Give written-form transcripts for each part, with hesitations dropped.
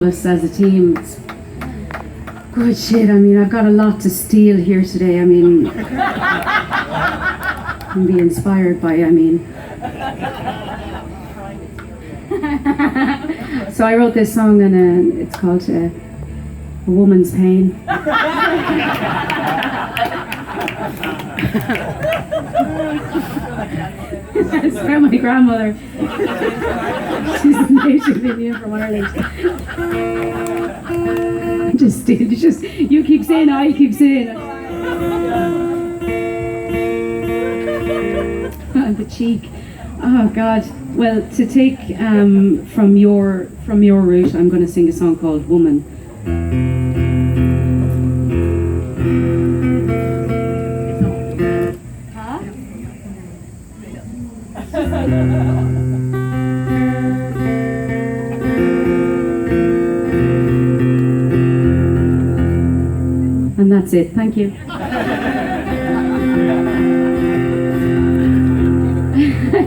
Us as a team. It's good shit. I mean, I've got a lot to steal here today. I mean, and be inspired by. So I wrote this song, and it's called "A Woman's Pain." It's from my grandmother. She's a native Indian from Ireland. You keep saying, I keep saying. The cheek. Oh God. Well, to take from your route, I'm going to sing a song called "Woman." And that's it. Thank you.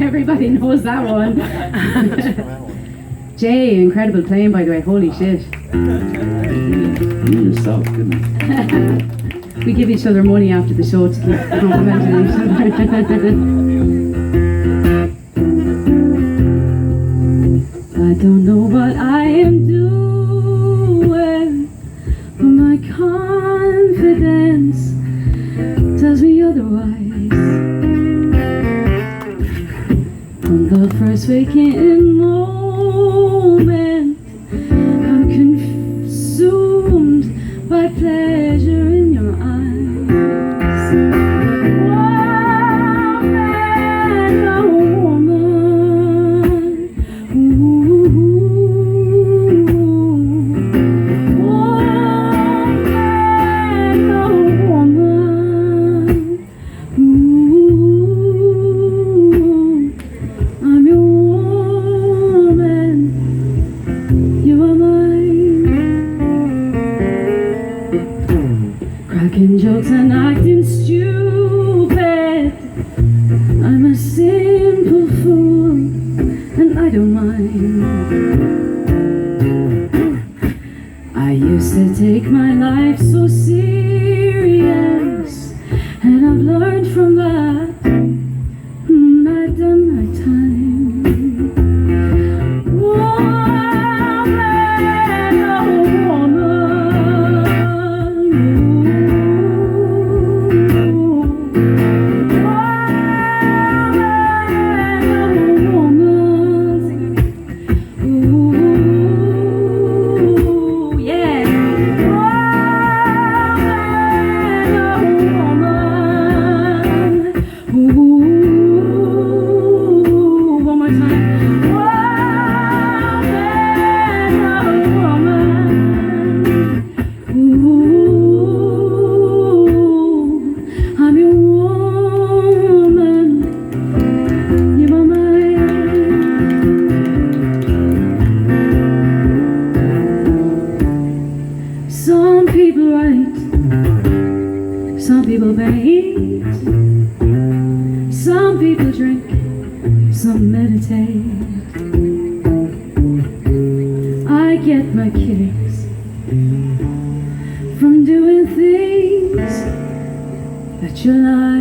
Everybody knows that one. Jay, incredible playing, by the way. Holy shit. Yourself, didn't you? We give each other money after the show to keep complimenting each other. I don't know what I am doing, but my confidence tells me otherwise. From the first waking moment, I'm consumed by pleasure in your eyes. Cracking jokes and acting stupid. I'm a simple fool, and I don't mind. I used to take my life so serious, and I've learned from that. I've done my time. Some people write, some people paint, some people drink, some meditate. I get my kicks from doing things that you like.